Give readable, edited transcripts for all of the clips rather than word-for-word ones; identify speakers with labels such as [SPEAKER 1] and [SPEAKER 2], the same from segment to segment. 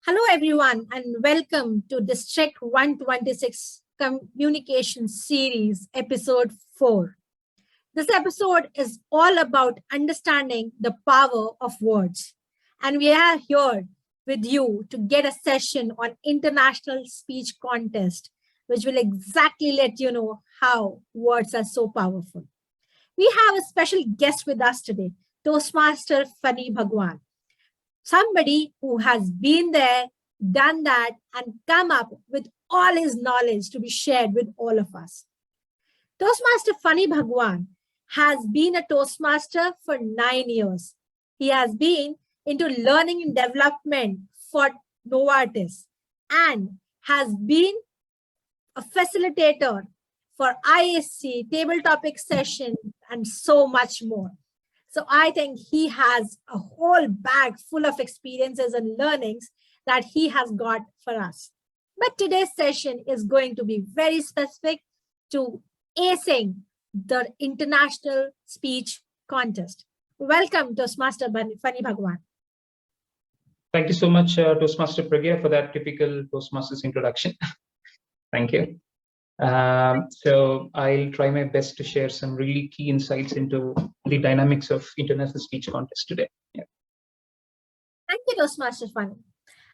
[SPEAKER 1] Hello, everyone, and welcome to District 126 Communication Series, Episode 4. This episode is all about understanding the power of words. And we are here with you to get a session on International Speech Contest, which will exactly let you know how words are so powerful. We have a special guest with us today, Toastmaster Fani Bhagwan, somebody who has been there, done that, and come up with all his knowledge to be shared with all of us. Toastmaster Fani Bhagwan has been a Toastmaster for 9 years. He has been into learning and development for Novartis and has been a facilitator for ISC, table topic session, and so much more. So I think he has a whole bag full of experiences and learnings that he has got for us. But today's session is going to be very specific to acing the International Speech Contest. Welcome, Toastmaster Fani Bhagwan.
[SPEAKER 2] Thank you so much, Toastmaster Pragya, for that typical Toastmasters introduction. Thank you. So I'll try my best to share some really key insights into the dynamics of International Speech Contest today. Yeah.
[SPEAKER 1] Thank you, Toastmaster Fani.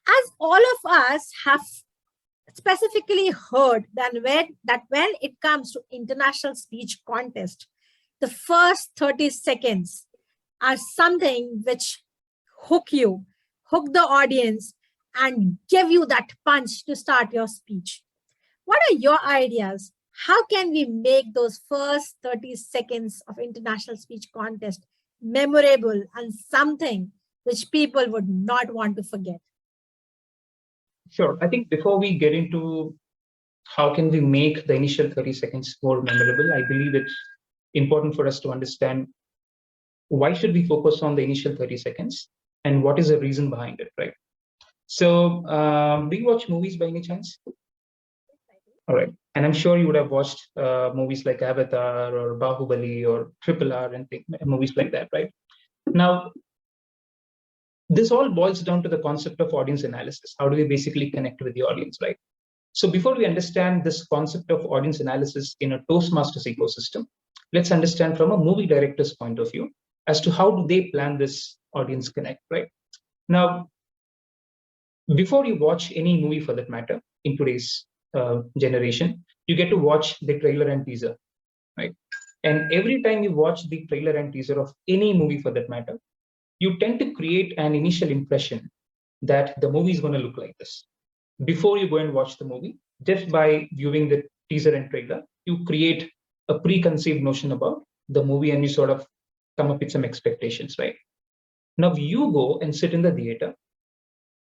[SPEAKER 1] As all of us have specifically heard that when it comes to International Speech Contest, the first 30 seconds are something which hook the audience, and give you that punch to start your speech. What are your ideas? How can we make those first 30 seconds of International Speech Contest memorable and something which people would not want to forget?
[SPEAKER 2] Sure. I think before we get into how can we make the initial 30 seconds more memorable, I believe it's important for us to understand why should we focus on the initial 30 seconds and what is the reason behind it, right? So do you watch movies by any chance? All right. And I'm sure you would have watched movies like Avatar or Bahubali or RRR and movies like that, right? Now, this all boils down to the concept of audience analysis. How do we basically connect with the audience, right? So before we understand this concept of audience analysis in a Toastmasters ecosystem, let's understand from a movie director's point of view as to how do they plan this audience connect, right? Now, before you watch any movie for that matter in today's generation, you get to watch the trailer and teaser, right? And every time you watch the trailer and teaser of any movie for that matter, you tend to create an initial impression that the movie is going to look like this. Before you go and watch the movie, just by viewing the teaser and trailer, you create a preconceived notion about the movie and you sort of come up with some expectations, right? Now you go and sit in the theater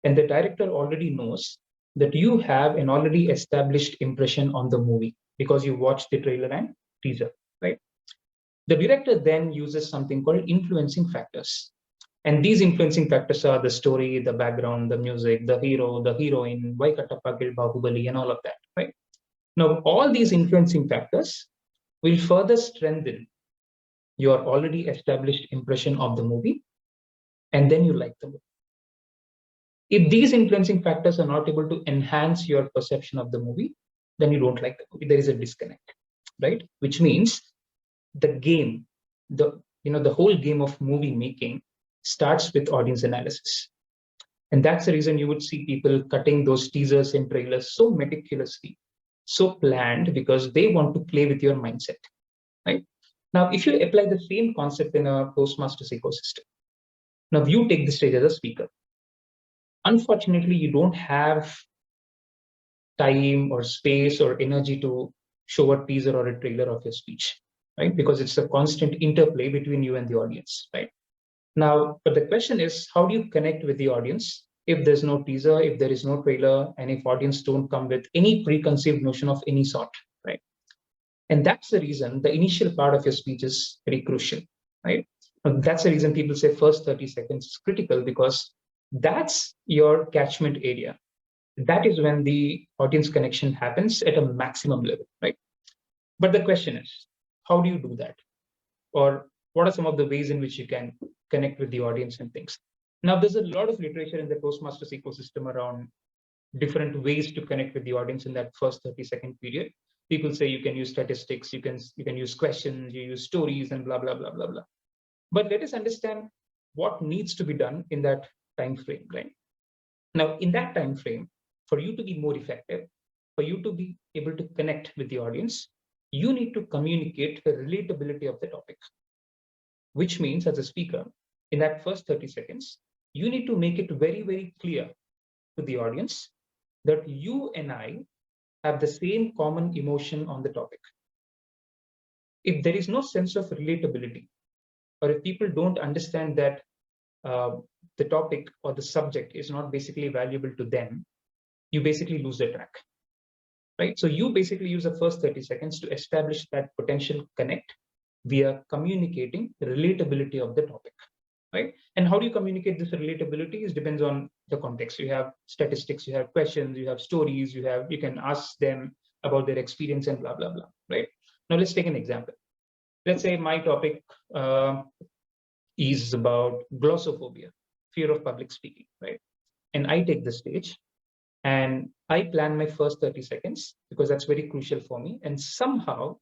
[SPEAKER 2] and the director already knows that you have an already established impression on the movie because you watched the trailer and teaser, right? The director then uses something called influencing factors. And these influencing factors are the story, the background, the music, the hero, the heroine, why Kattappa killed Bahubali, and all of that, right? Now, all these influencing factors will further strengthen your already established impression of the movie, and then you like the movie. If these influencing factors are not able to enhance your perception of the movie, then you don't like the movie. There is a disconnect, right? Which means the game, the whole game of movie making starts with audience analysis. And that's the reason you would see people cutting those teasers and trailers so meticulously, so planned, because they want to play with your mindset, right? Now, if you apply the same concept in a Toastmasters ecosystem, now you take the stage as a speaker. Unfortunately, you don't have time or space or energy to show a teaser or a trailer of your speech, right? Because it's a constant interplay between you and the audience, right? Now, but the question is, how do you connect with the audience if there's no teaser, if there is no trailer, and if audience don't come with any preconceived notion of any sort, right? And that's the reason the initial part of your speech is very crucial, right? That's the reason people say first 30 seconds is critical, because that's your catchment area. That is when the audience connection happens at a maximum level, right? But the question is, how do you do that? Or what are some of the ways in which you can connect with the audience and things? Now, there's a lot of literature in the Toastmasters ecosystem around different ways to connect with the audience in that first 30-second period. People say you can use statistics, you can use questions, you use stories, and blah, blah, blah, blah, blah. But let us understand what needs to be done in that time frame, right? Now, in that time frame, for you to be more effective, for you to be able to connect with the audience, you need to communicate the relatability of the topic, which means as a speaker, in that first 30 seconds, you need to make it very, very clear to the audience that you and I have the same common emotion on the topic. If there is no sense of relatability, or if people don't understand that the topic or the subject is not basically valuable to them, you basically lose the track, right? So you basically use the first 30 seconds to establish that potential connect via communicating the relatability of the topic, right? And how do you communicate this relatability? It depends on the context. You have statistics, you have questions, you have stories, you can ask them about their experience and blah, blah, blah, right? Now let's take an example. Let's say my topic is about glossophobia, fear of public speaking, right? And I take the stage and I plan my first 30 seconds because that's very crucial for me. And somehow,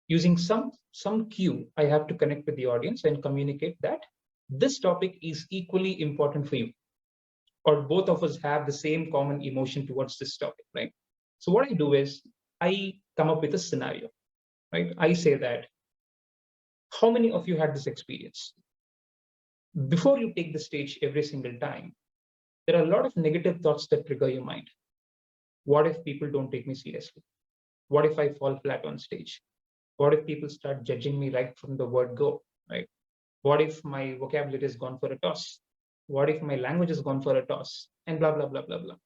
[SPEAKER 2] using some cue, I have to connect with the audience and communicate that this topic is equally important for you, or both of us have the same common emotion towards this topic, right? So what I do is I come up with a scenario, right? I say that, how many of you had this experience? Before you take the stage every single time, there are a lot of negative thoughts that trigger your mind. What if people don't take me seriously? What if I fall flat on stage? What if people start judging me right from the word go, right? What if my vocabulary has gone for a toss? What if my language has gone for a toss? And blah, blah, blah, blah, blah.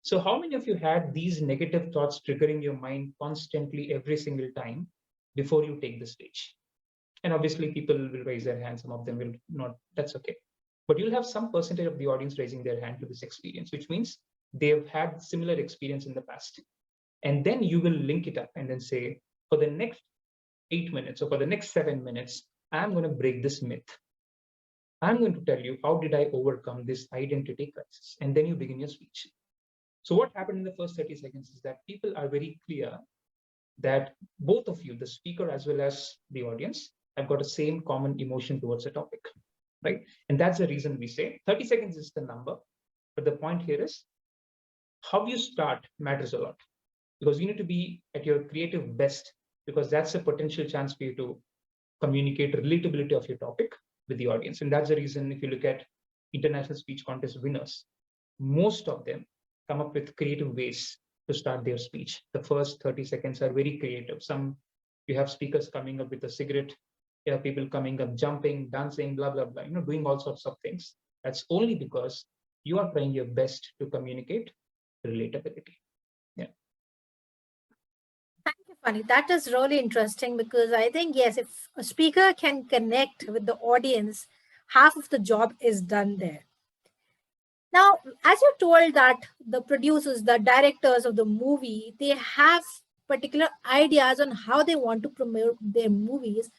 [SPEAKER 2] So how many of you had these negative thoughts triggering your mind constantly every single time before you take the stage? And obviously people will raise their hand, some of them will not, that's okay. But you'll have some percentage of the audience raising their hand to this experience, which means they've had similar experience in the past. And then you will link it up and then say, for the next 8 minutes or for the next 7 minutes, I'm going to break this myth. I'm going to tell you, how did I overcome this identity crisis? And then you begin your speech. So what happened in the first 30 seconds is that people are very clear that both of you, the speaker as well as the audience, have got the same common emotion towards the topic, right? And that's the reason we say 30 seconds is the number. But the point here is how you start matters a lot, because you need to be at your creative best, because that's a potential chance for you to communicate relatability of your topic with the audience. And that's the reason if you look at international speech contest winners, most of them come up with creative ways to start their speech. The first 30 seconds are very creative. Some, you have speakers coming up with a cigarette, you have people coming up, jumping, dancing, blah, blah, blah, doing all sorts of things. That's only because you are trying your best to communicate relatability. Yeah.
[SPEAKER 1] Thank you, Funny. That is really interesting because I think, yes, if a speaker can connect with the audience, half of the job is done there. Now, as you told that the producers, the directors of the movie, they have particular ideas on how they want to promote their movies.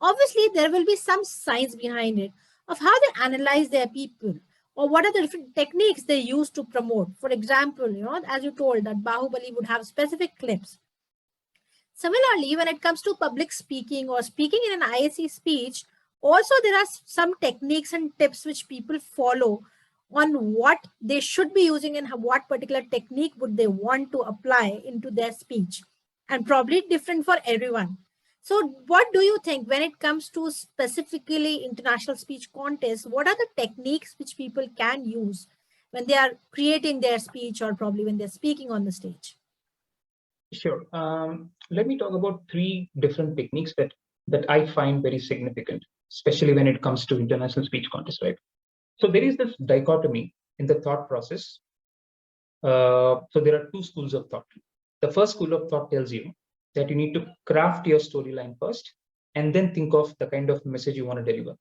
[SPEAKER 1] Obviously, there will be some science behind it of how they analyze their people or what are the different techniques they use to promote. For example, as you told that Bahubali would have specific clips. Similarly, when it comes to public speaking or speaking in an ISC speech, also there are some techniques and tips which people follow on what they should be using and what particular technique would they want to apply into their speech, and probably different for everyone. So what do you think when it comes to specifically international speech contests, what are the techniques which people can use when they are creating their speech or probably when they're speaking on the stage?
[SPEAKER 2] Sure. Let me talk about 3 different techniques that I find very significant, especially when it comes to international speech contests, right? So there is this dichotomy in the thought process. So there are 2 schools of thought. The first school of thought tells you that you need to craft your storyline first and then think of the kind of message you want to deliver.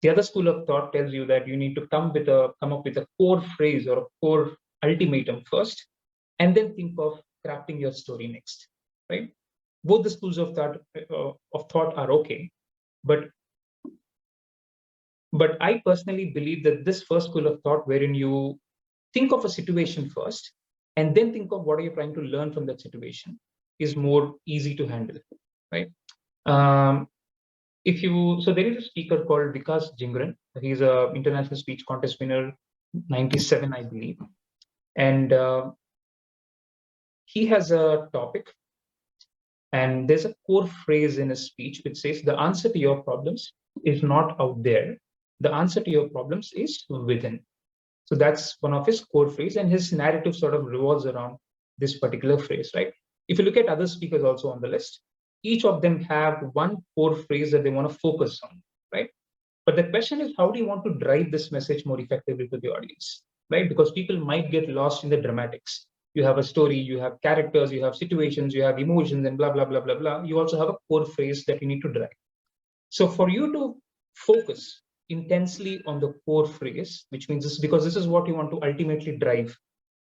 [SPEAKER 2] The other school of thought tells you that you need to come up with a core phrase or a core ultimatum first, and then think of crafting your story next, right? Both the schools of thought are okay, but But I personally believe that this first school of thought, wherein you think of a situation first and then think of what are you trying to learn from that situation, is more easy to handle, right? So there is a speaker called Vikas Jingran. He's a international speech contest winner, 97, I believe. And he has a topic, and there's a core phrase in his speech which says, the answer to your problems is not out there. The answer to your problems is within. So that's one of his core phrases, and his narrative sort of revolves around this particular phrase, right? If you look at other speakers also on the list, each of them have one core phrase that they want to focus on, right? But the question is, how do you want to drive this message more effectively to the audience, right? Because people might get lost in the dramatics. You have a story, you have characters, you have situations, you have emotions, and blah, blah, blah, blah, blah. You also have a core phrase that you need to drive. So for you to focus intensely on the core phrase, which means this, because this is what you want to ultimately drive,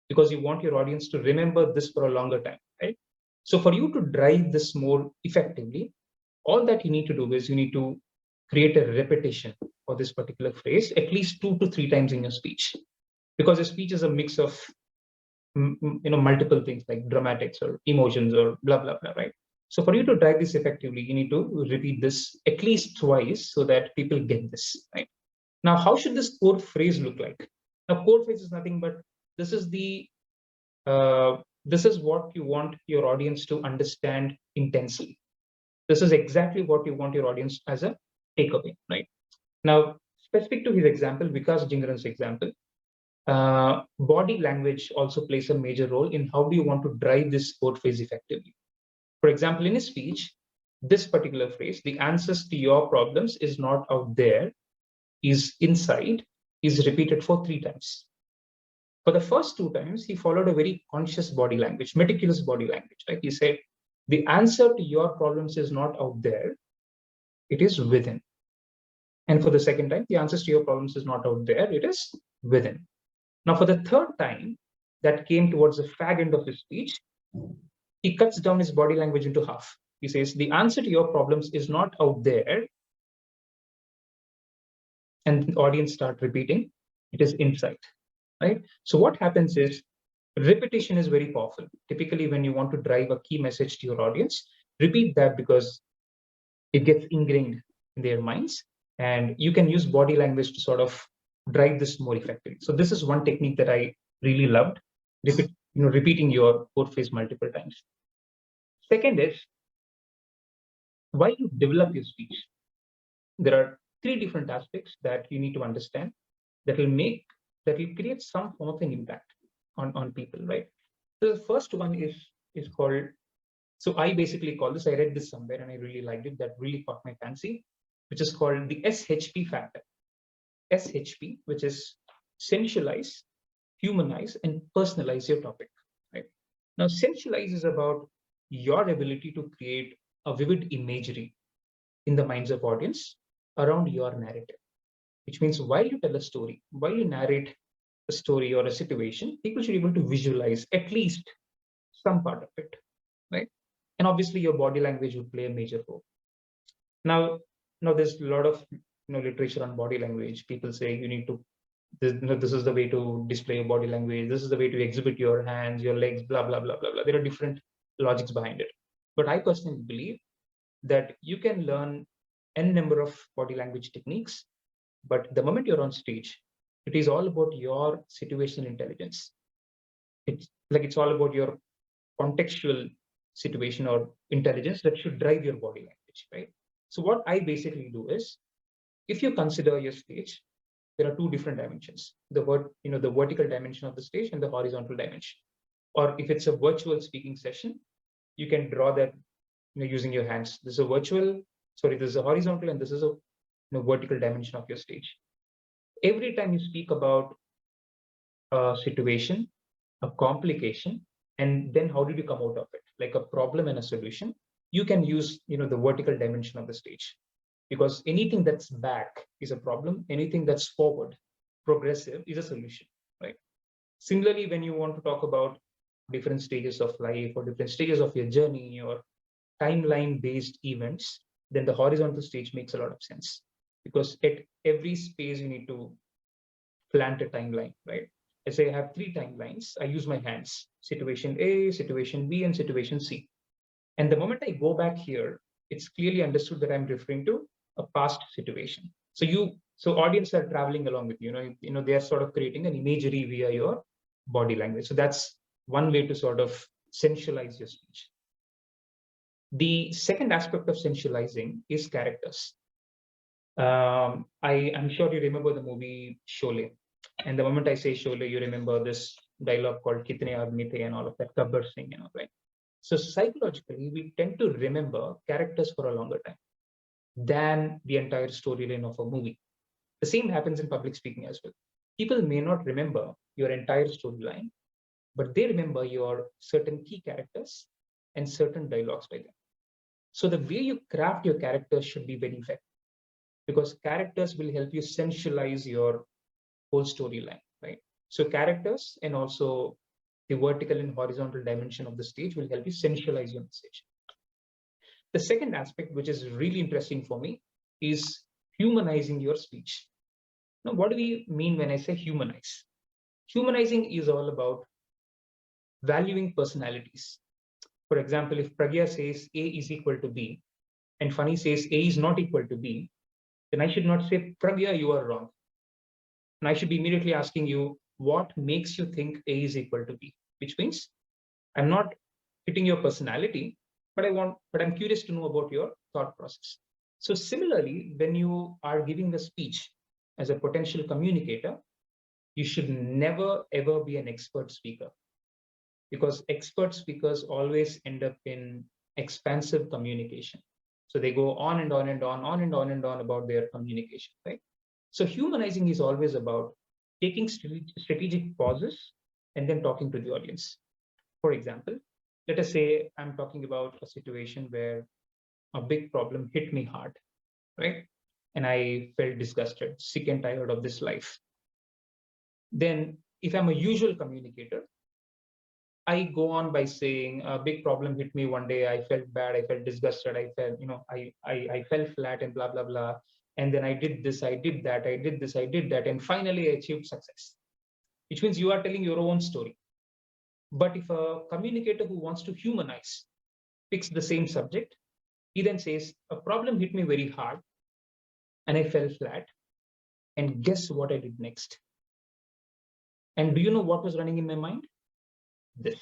[SPEAKER 2] because you want your audience to remember this for a longer time, right? So for you to drive this more effectively, all that you need to do is you need to create a repetition for this particular phrase at least 2 to 3 times in your speech, because your speech is a mix of multiple things like dramatics or emotions or blah blah blah, right? So for you to drive this effectively, you need to repeat this at least twice so that people get this, right? Now, how should this core phrase look like? Now, core phrase is nothing but this is this is what you want your audience to understand intensely. This is exactly what you want your audience as a takeaway, right? Now, specific to his example, Vikas Jingran's example, body language also plays a major role in how do you want to drive this core phrase effectively. For example, in his speech, this particular phrase, the answers to your problems is not out there, is inside, is repeated for 3 times. For the first 2 times, he followed a very conscious body language, meticulous body language, right? He said, the answer to your problems is not out there, it is within. And for the second time, the answers to your problems is not out there, it is within. Now, for the third time, that came towards the fag end of his speech, he cuts down his body language into half. He says, the answer to your problems is not out there. And the audience start repeating, it is inside, right? So what happens is, repetition is very powerful. Typically, when you want to drive a key message to your audience, repeat that because it gets ingrained in their minds. And you can use body language to sort of drive this more effectively. So this is one technique that I really loved, repeating your core phrase multiple times. Second is, while you develop your speech, there are 3 different aspects that you need to understand that will create some form of an impact on people, right? So the first one is called, so I basically call this, I read this somewhere and I really liked it, that really caught my fancy, which is called the SHP factor. SHP, which is sensualize, humanize, and personalize your topic, right? Now, sensualize is about your ability to create a vivid imagery in the minds of audience around your narrative, which means while you tell a story, while you narrate a story or a situation, people should be able to visualize at least some part of it, right? And obviously, your body language will play a major role. Now there's a lot of literature on body language. People say you need to, this is the way to display your body language. This is the way to exhibit your hands, your legs, blah, blah, blah, blah, blah. There are different logics behind it. But I personally believe that you can learn n number of body language techniques, but the moment you're on stage, it is all about your situational intelligence. It's all about your contextual situation or intelligence that should drive your body language, right? So what I basically do is, if you consider your stage, there are 2 different dimensions: the vertical dimension of the stage and the horizontal dimension. Or if it's a virtual speaking session, you can draw that using your hands. This is a horizontal, and this is a vertical dimension of your stage. Every time you speak about a situation, a complication, and then how did you come out of it, like a problem and a solution, you can use the vertical dimension of the stage, because anything that's back is a problem, anything that's forward, progressive, is a solution, right? Similarly, when you want to talk about different stages of life or different stages of your journey or timeline based events, then the horizontal stage makes a lot of sense. because at every space you need to plant a timeline, right? I say I have 3 timelines. I use my hands: situation A, situation B, and situation C. And the moment I go back here, it's clearly understood that I'm referring to a past situation. So audience are traveling along with you. They are sort of creating an imagery via your body language. So that's one way to sort of sensualize your speech. The second aspect of sensualizing is characters. I'm sure you remember the movie Sholay. And the moment I say Sholay, you remember this dialogue called Kitne Aadmi The and all of that, Gabbar Singh, right? So psychologically, we tend to remember characters for a longer time than the entire storyline of a movie. The same happens in public speaking as well. People may not remember your entire storyline, but they remember your certain key characters and certain dialogues by them. So the way you craft your characters should be very effective, because characters will help you sensualize your whole storyline, right? So characters and also the vertical and horizontal dimension of the stage will help you sensualize your message. The second aspect, which is really interesting for me, is humanizing your speech. Now, what do we mean when I say humanize? Humanizing is all about valuing personalities. For example, if Pragya says A is equal to B and Funny says A is not equal to B, then I should not say, Pragya, you are wrong. And I should be immediately asking you, what makes you think A is equal to B? Which means I'm not hitting your personality, but I'm curious to know about your thought process. So similarly, when you are giving a speech as a potential communicator, you should never ever be an expert speaker, because expert speakers always end up in expansive communication. So they go on and on and on about their communication, right? So humanizing is always about taking strategic pauses and then talking to the audience. For example, let us say I'm talking about a situation where a big problem hit me hard, right? And I felt disgusted, sick and tired of this life. Then if I'm a usual communicator, I go on by saying a big problem hit me one day. I felt bad. I felt disgusted. I felt, I fell flat and blah, blah, blah. And then I did this, I did that, I did this, I did that. And finally I achieved success, which means you are telling your own story. But if a communicator who wants to humanize picks the same subject, he then says, a problem hit me very hard and I fell flat. And guess what I did next? And do you know what was running in my mind? This.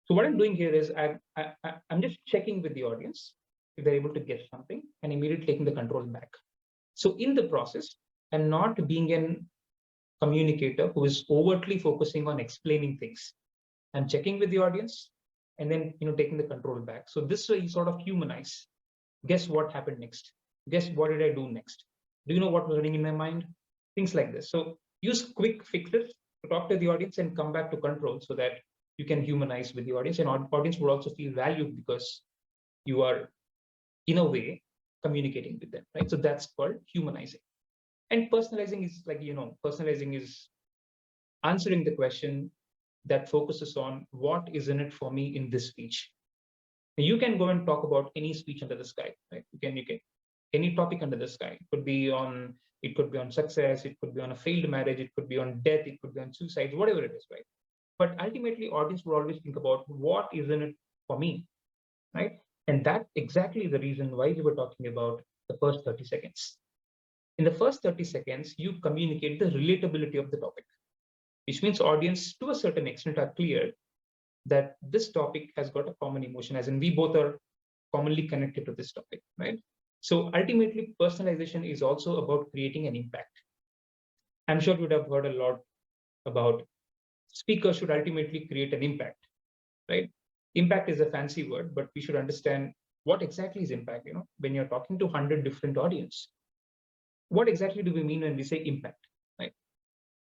[SPEAKER 2] So what I'm doing here is I'm just checking with the audience if they're able to guess something and immediately taking the control back. So in the process, I'm not being a communicator who is overtly focusing on explaining things. I'm checking with the audience and then taking the control back. So this way you sort of humanize. Guess what happened next? Guess what did I do next? Do you know what was running in my mind? Things like this. So use quick fixes to talk to the audience and come back to control so that you can humanize with the audience, and audience will also feel valued because you are, in a way, communicating with them, right? So that's called humanizing. And personalizing is personalizing is answering the question that focuses on what is in it for me in this speech. You can go and talk about any speech under the sky, right? You can any topic under the sky. It could be on success, it could be on a failed marriage, it could be on death, it could be on suicide, whatever it is, right? But ultimately, audience will always think about what is in it for me, right? And that's exactly the reason why we were talking about the first 30 seconds. In the first 30 seconds, you communicate the relatability of the topic, which means audience to a certain extent are clear that this topic has got a common emotion, as in we both are commonly connected to this topic, right? So ultimately, personalization is also about creating an impact. I'm sure you would have heard a lot about speakers should ultimately create an impact, right? Impact is a fancy word, but we should understand what exactly is impact. When you're talking to 100 different audience, what exactly do we mean when we say impact, right?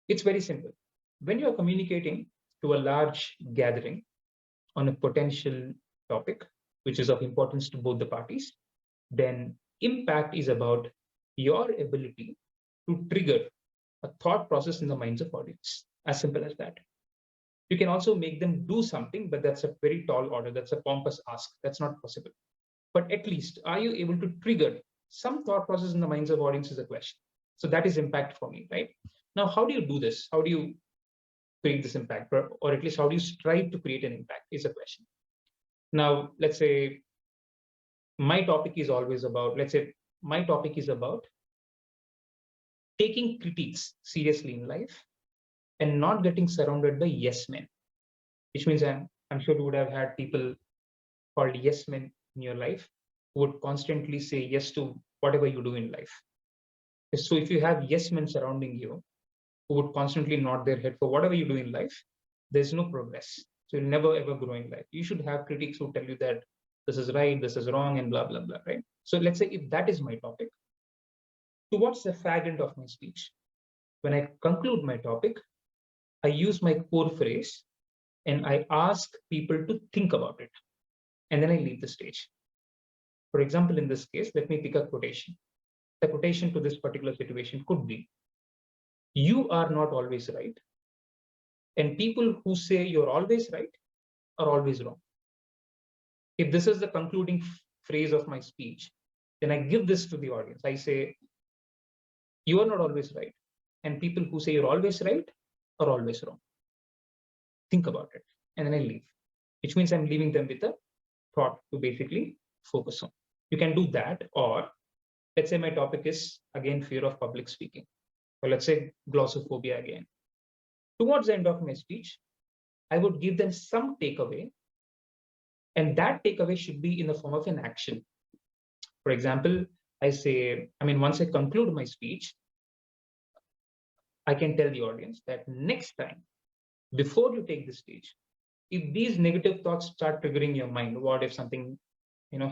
[SPEAKER 2] It's very simple. When you're communicating to a large gathering on a potential topic, which is of importance to both the parties, then impact is about your ability to trigger a thought process in the minds of audience. As simple as that. You can also make them do something, but that's a very tall order. That's a pompous ask. That's not possible. But at least, are you able to trigger some thought process in the minds of audience is a question. So that is impact for me, right? Now, how do you do this? How do you create this impact, or at least how do you strive to create an impact is a question. Now, let's say my topic is always about, taking critiques seriously in life and not getting surrounded by yes men, which means I'm sure you would have had people called yes men in your life who would constantly say yes to whatever you do in life. So if you have yes men surrounding you who would constantly nod their head for whatever you do in life, there's no progress. So you'll never ever grow in life. You should have critics who tell you that this is right, this is wrong, and blah, blah, blah, right? So let's say if that is my topic, towards the fag end of my speech, when I conclude my topic, I use my core phrase and I ask people to think about it. And then I leave the stage. For example, in this case, let me pick a quotation. The quotation to this particular situation could be, you are not always right. And people who say you're always right are always wrong. If this is the concluding phrase of my speech, then I give this to the audience. I say, you are not always right. And people who say you're always right are always wrong. Think about it. And then I leave, which means I'm leaving them with a thought to basically focus on. You can do that, or let's say my topic is, again, fear of public speaking. Or let's say glossophobia again. Towards the end of my speech, I would give them some takeaway, and that takeaway should be in the form of an action. For example, once I conclude my speech, I can tell the audience that next time, before you take the stage, if these negative thoughts start triggering your mind, what if something,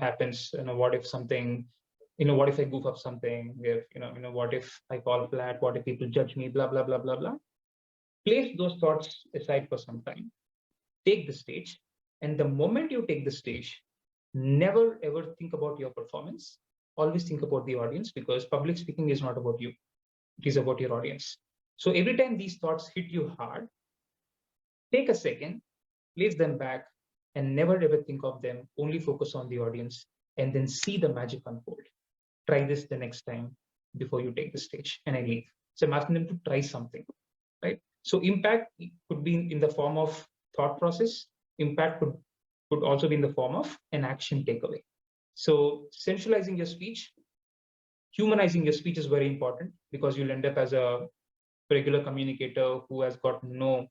[SPEAKER 2] happens, what if something, what if I goof up something, if, what if I fall flat, what if people judge me, blah, blah, blah, blah, blah. Place those thoughts aside for some time, take the stage, and the moment you take the stage, never ever think about your performance. Always think about the audience, because public speaking is not about you. It is about your audience. So every time these thoughts hit you hard, take a second, place them back, and never ever think of them. Only focus on the audience and then see the magic unfold. Try this the next time before you take the stage, and I leave. So I'm asking them to try something, right? So impact could be in the form of thought process. Impact could also be in the form of an action takeaway. So centralizing your speech, humanizing your speech is very important, because you'll end up as a regular communicator who has got no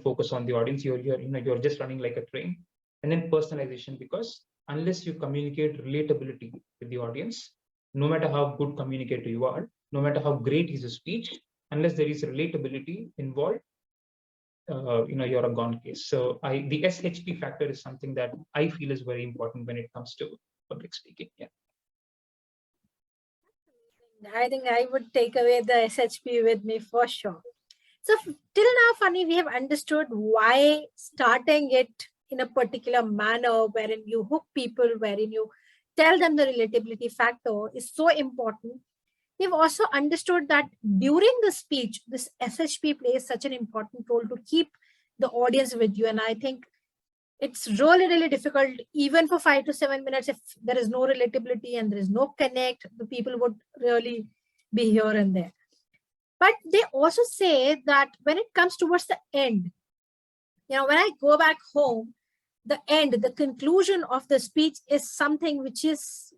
[SPEAKER 2] focus on the audience. You're just running like a train. And then personalization, because unless you communicate relatability with the audience, no matter how good communicator you are, no matter how great is your speech, unless there is relatability involved, you're a gone case. So the SHP factor is something that I feel is very important when it comes to public speaking. Yeah.
[SPEAKER 1] I think I would take away the SHP with me for sure. So till now, Funny, we have understood why starting it in a particular manner, wherein you hook people, wherein you tell them the relatability factor is so important. We've also understood that during the speech, this SHP plays such an important role to keep the audience with you. And I think it's really, really difficult, even for 5 to 7 minutes, if there is no relatability and there is no connect, the people would really be here and there. But they also say that when it comes towards the end, when I go back home, the end, the conclusion of the speech is something which is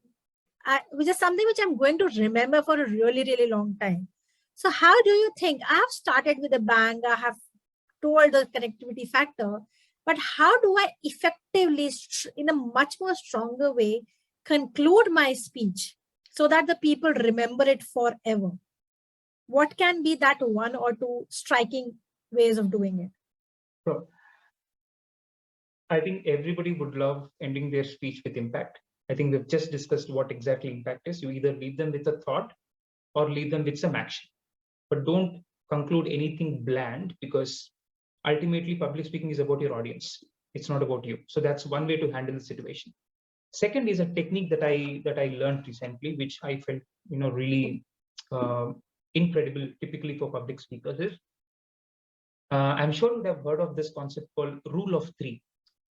[SPEAKER 1] something which I'm going to remember for a really, really long time. So how do you think? I have started with a bang, I have told the connectivity factor, but how do I effectively, in a much more stronger way, conclude my speech so that the people remember it forever? What can be that one or two striking ways of doing it?
[SPEAKER 2] Sure. I think everybody would love ending their speech with impact. I think we've just discussed what exactly impact is. You either leave them with a thought or leave them with some action, but don't conclude anything bland, because ultimately public speaking is about your audience. It's not about you. So that's one way to handle the situation. Second is a technique that I learned recently, which I felt really incredible, typically for public speakers, is I'm sure you would have heard of this concept called rule of three.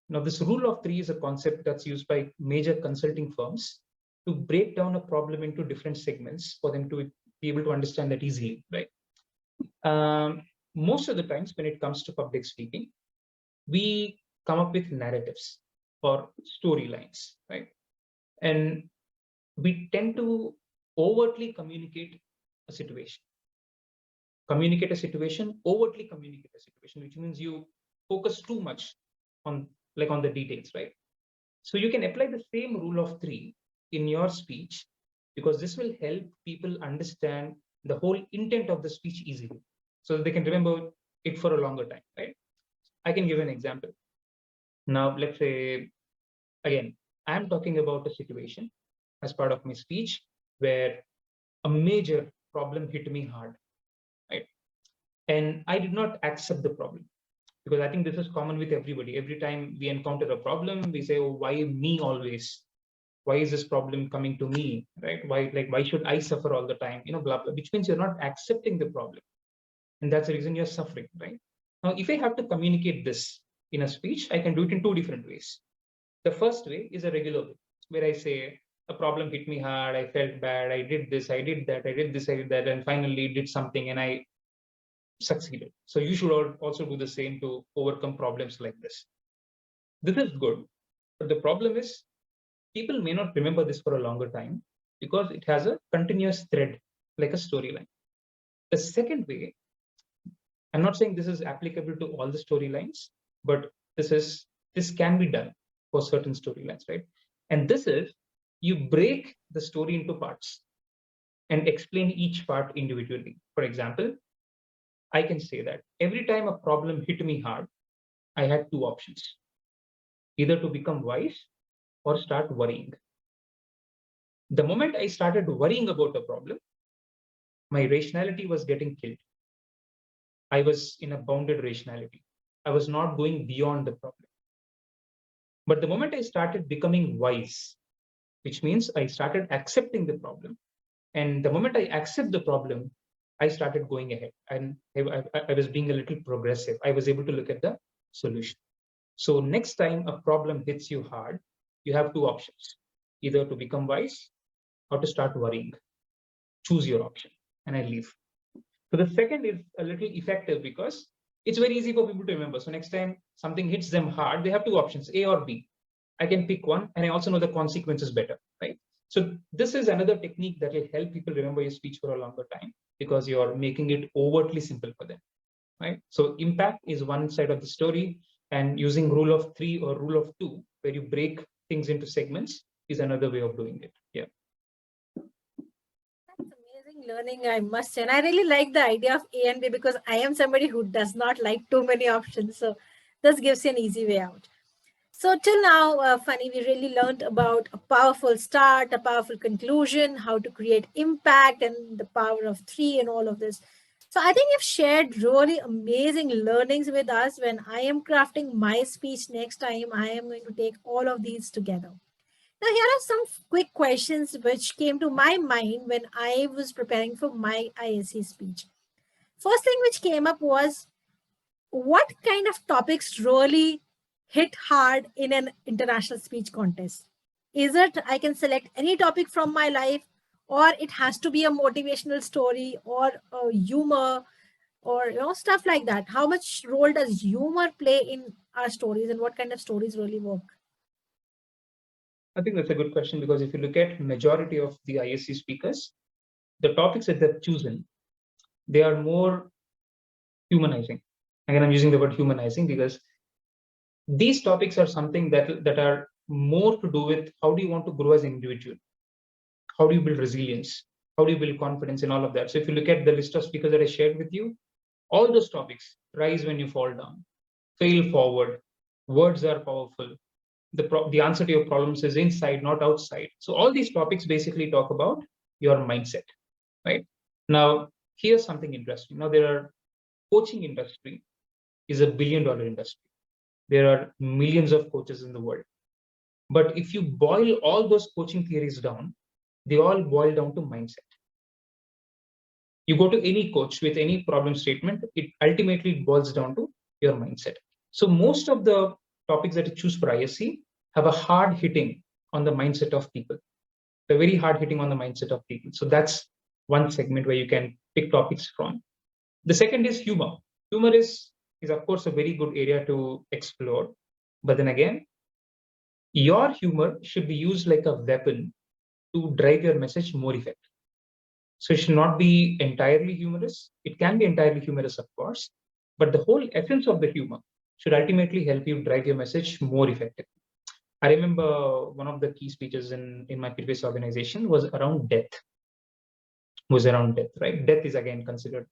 [SPEAKER 2] Now, this rule of three is a concept that's used by major consulting firms to break down a problem into different segments for them to be able to understand that easily, right? Most of the times when it comes to public speaking, we come up with narratives or storylines, right? And we tend to overtly communicate a situation. Overtly communicate a situation, which means you focus too much on the details, right? So you can apply the same rule of three in your speech, because this will help people understand the whole intent of the speech easily, so that they can remember it for a longer time, right? I can give an example. Now, let's say, again, I'm talking about a situation as part of my speech where a major problem hit me hard, right? And I did not accept the problem, because I think this is common with everybody. Every time we encounter a problem, we say, oh, why me always? Why is this problem coming to me, right? Why should I suffer all the time? Blah, blah, which means you're not accepting the problem. And that's the reason you're suffering, right? Now, if I have to communicate this in a speech, I can do it in two different ways. The first way is a regular way, where I say, a problem hit me hard, I felt bad, I did this, I did that, I did this, I did that, and finally did something and I succeeded. So you should also do the same to overcome problems like this. This is good. But the problem is, people may not remember this for a longer time because it has a continuous thread, like a storyline. The second way, I'm not saying this is applicable to all the storylines, but this can be done for certain storylines, right? And this is, you break the story into parts and explain each part individually. For example, I can say that every time a problem hit me hard, I had two options: either to become wise or start worrying. The moment I started worrying about a problem, my rationality was getting killed. I was in a bounded rationality. I was not going beyond the problem. But the moment I started becoming wise, which means I started accepting the problem, and the moment I accept the problem, I started going ahead, and I was being a little progressive. I was able to look at the solution. So next time a problem hits you hard, you have two options: either to become wise or to start worrying. Choose your option. And I leave. So the second is a little effective because it's very easy for people to remember. So next time something hits them hard, they have two options, A or B. I can pick one, and I also know the consequences better, right? So this is another technique that will help people remember your speech for a longer time, because you're making it overtly simple for them, right? So impact is one side of the story, and using rule of three or rule of two, where you break things into segments, is another way of doing it. Yeah.
[SPEAKER 1] That's amazing learning, I must say. And I really like the idea of A and B, because I am somebody who does not like too many options. So this gives you an easy way out. So till now, Funny, we really learned about a powerful start, a powerful conclusion, how to create impact, and the power of three and all of this. So I think you've shared really amazing learnings with us. When I am crafting my speech next time, I am going to take all of these together. Now, here are some quick questions which came to my mind when I was preparing for my ISC speech. First thing which came up was, what kind of topics really hit hard in an international speech contest? Is it I can select any topic from my life, or it has to be a motivational story or a humor, or stuff like that? How much role does humor play in our stories, and what kind of stories really work?
[SPEAKER 2] I think that's a good question, because if you look at majority of the ISC speakers, the topics that they've chosen, they are more humanizing. Again, I'm using the word humanizing because these topics are something that are more to do with how do you want to grow as an individual, how do you build resilience, how do you build confidence, and all of that. So if you look at the list of speakers that I shared with you, all those topics: rise when you fall down, fail forward, words are powerful, the answer to your problems is inside, not outside. So all these topics basically talk about your mindset, right? Now, here's something interesting. Now, coaching industry is a $1 billion industry. There are millions of coaches in the world. But if you boil all those coaching theories down, they all boil down to mindset. You go to any coach with any problem statement, it ultimately boils down to your mindset. So most of the topics that you choose for ISC have a hard hitting on the mindset of people, They're very hard hitting on the mindset of people. So that's one segment where you can pick topics from. The second is humor. Humor is of course a very good area to explore. But then again, your humor should be used like a weapon to drive your message more effective. So it should not be entirely humorous. It can be entirely humorous, of course, but the whole essence of the humor should ultimately help you drive your message more effectively. I remember one of the key speeches in my previous organization was around death. Right? Death is again considered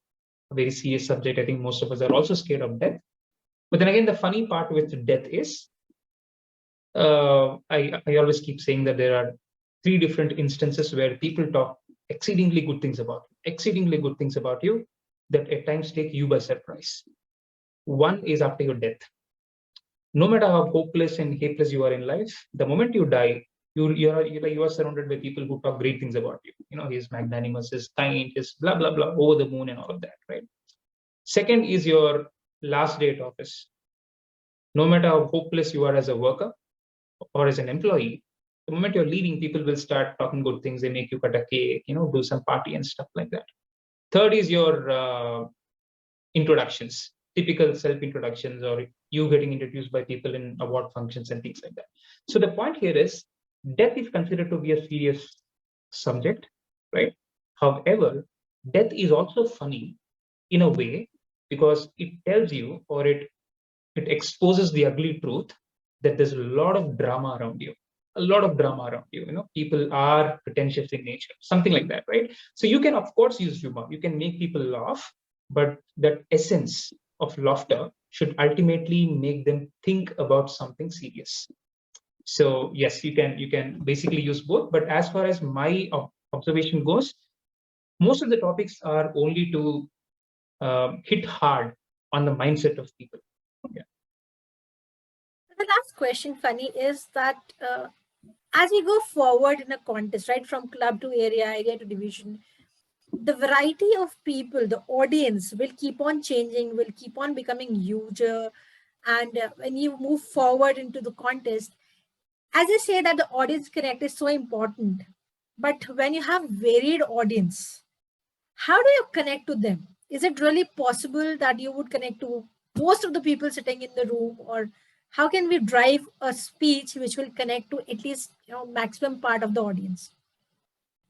[SPEAKER 2] a very serious subject. I think most of us are also scared of death. But then again, the funny part with death is, I always keep saying that there are three different instances where people talk exceedingly good things about you that at times take you by surprise. One is after your death. No matter how hopeless and helpless you are in life, the moment you die, you are surrounded by people who talk great things about you. He's magnanimous, he's kind, he's blah blah blah, over the moon and all of that, right? Second is your last day at office. No matter how hopeless you are as a worker or as an employee, the moment you're leaving, people will start talking good things. They make you cut a cake, do some party and stuff like that. Third is your introductions, typical self-introductions, or you getting introduced by people in award functions and things like that. So the point here is, death is considered to be a serious subject, right? However, death is also funny in a way because it tells you, or it exposes the ugly truth that there's a lot of drama around you. People are pretentious in nature, something like that, right? So you can, of course, use humor. You can make people laugh, but that essence of laughter should ultimately make them think about something serious. So yes, you can basically use both. But as far as my observation goes, most of the topics are only to hit hard on the mindset of people. Yeah.
[SPEAKER 1] The last question, Funny, is that as we go forward in a contest, right, from club to area to division, the variety of people, the audience will keep on changing, will keep on becoming huger. And when you move forward into the contest, as you say that the audience connect is so important, but when you have varied audience, how do you connect to them? Is it really possible that you would connect to most of the people sitting in the room, or how can we drive a speech which will connect to at least maximum part of the audience?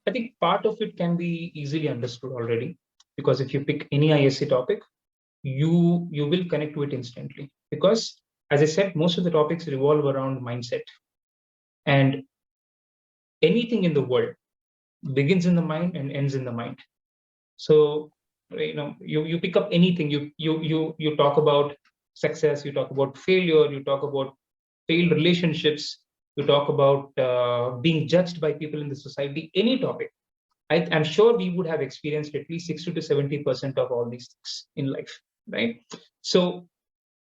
[SPEAKER 2] I think part of it can be easily understood already, because if you pick any ISC topic, you will connect to it instantly. Because as I said, most of the topics revolve around mindset, and anything in the world begins in the mind and ends in the mind. So you pick up anything, you talk about success, you talk about failure, you talk about failed relationships, you talk about being judged by people in the society, any topic. I'm sure we would have experienced at least 60 to 70% of all these things in life, right? So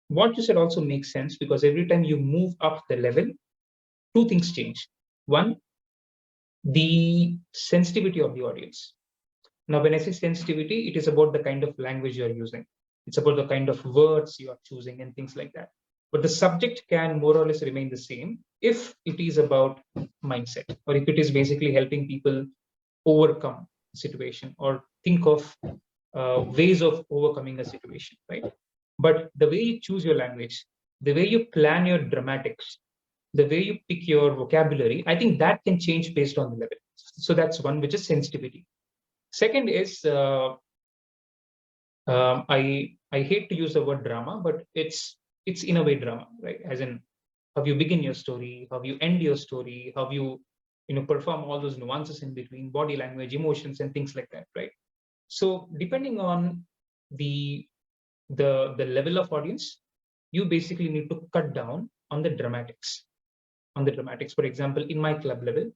[SPEAKER 2] what you said also makes sense, because every time you move up the level, two things change. One, the sensitivity of the audience. Now, when I say sensitivity, it is about the kind of language you're using. It's about the kind of words you are choosing and things like that. But the subject can more or less remain the same if it is about mindset, or if it is basically helping people overcome a situation or think of ways of overcoming a situation, right? But the way you choose your language, the way you plan your dramatics, the way you pick your vocabulary, I think that can change based on the level. So that's one, which is sensitivity. Second is, I hate to use the word drama, but it's in a way drama, right? As in, how you begin your story, how you end your story, how you perform all those nuances in between, body language, emotions, and things like that, right? So depending on the level of audience, you basically need to cut down on the dramatics. For example, in my club level,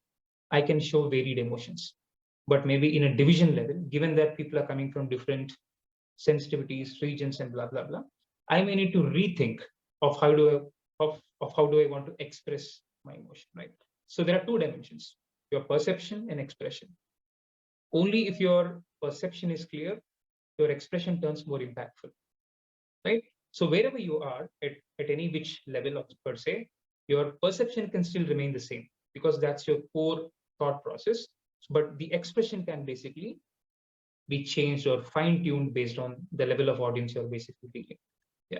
[SPEAKER 2] I can show varied emotions, but maybe in a division level, given that people are coming from different sensitivities, regions, and blah blah blah, I may need to rethink of how do I want to express my emotion, right? So there are two dimensions: your perception and expression. Only if your perception is clear, your expression turns more impactful, right? So wherever you are at any which level of per se, your perception can still remain the same, because that's your core thought process, but the expression can basically be changed or fine-tuned based on the level of audience you're basically dealing. Yeah.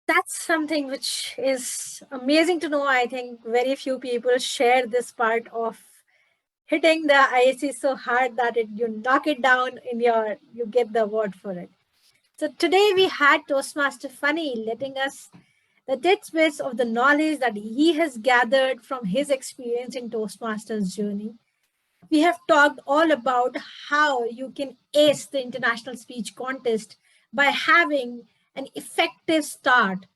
[SPEAKER 1] That's something which is amazing to know. I think very few people share this part of hitting the ISC so hard that you knock it down you get the award for it. So today we had Toastmaster Funny letting us the tidbits of the knowledge that he has gathered from his experience in Toastmasters journey. We have talked all about how you can ace the international speech contest by having an effective start.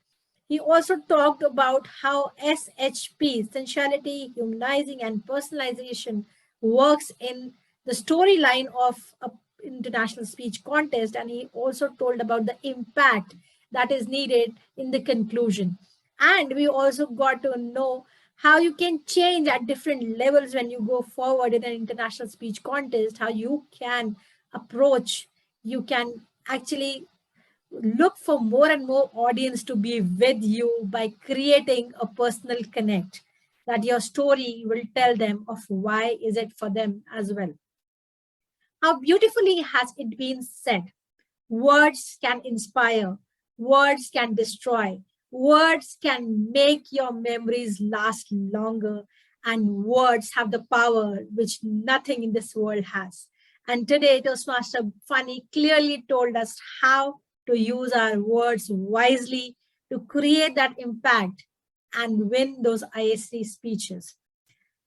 [SPEAKER 1] He also talked about how SHP, sensuality, humanizing, and personalization, works in the storyline of an international speech contest. And he also told about the impact that is needed in the conclusion. And we also got to know how you can change at different levels when you go forward in an international speech contest, how you can approach, you can actually look for more and more audience to be with you by creating a personal connect that your story will tell them of why is it for them as well. How beautifully has it been said? Words can inspire, words can destroy, words can make your memories last longer, and words have the power which nothing in this world has. And today, Toastmaster Funny clearly told us how to use our words wisely to create that impact and win those ISC speeches.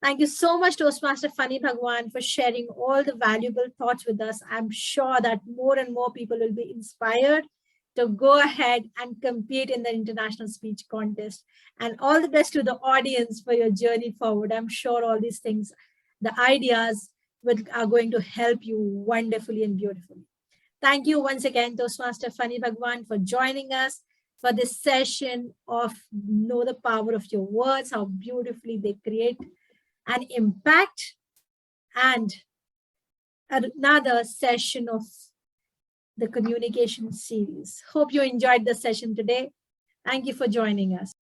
[SPEAKER 1] Thank you so much, Toastmaster Funny Bhagwan, for sharing all the valuable thoughts with us. I'm sure that more and more people will be inspired to go ahead and compete in the international speech contest. And all the best to the audience for your journey forward. I'm sure all these things, the ideas are going to help you wonderfully and beautifully. Thank you once again, Toastmaster Funny Bhagwan, for joining us for this session of Know the Power of Your Words, how beautifully they create an impact, and another session of the communication series. Hope you enjoyed the session today. Thank you for joining us.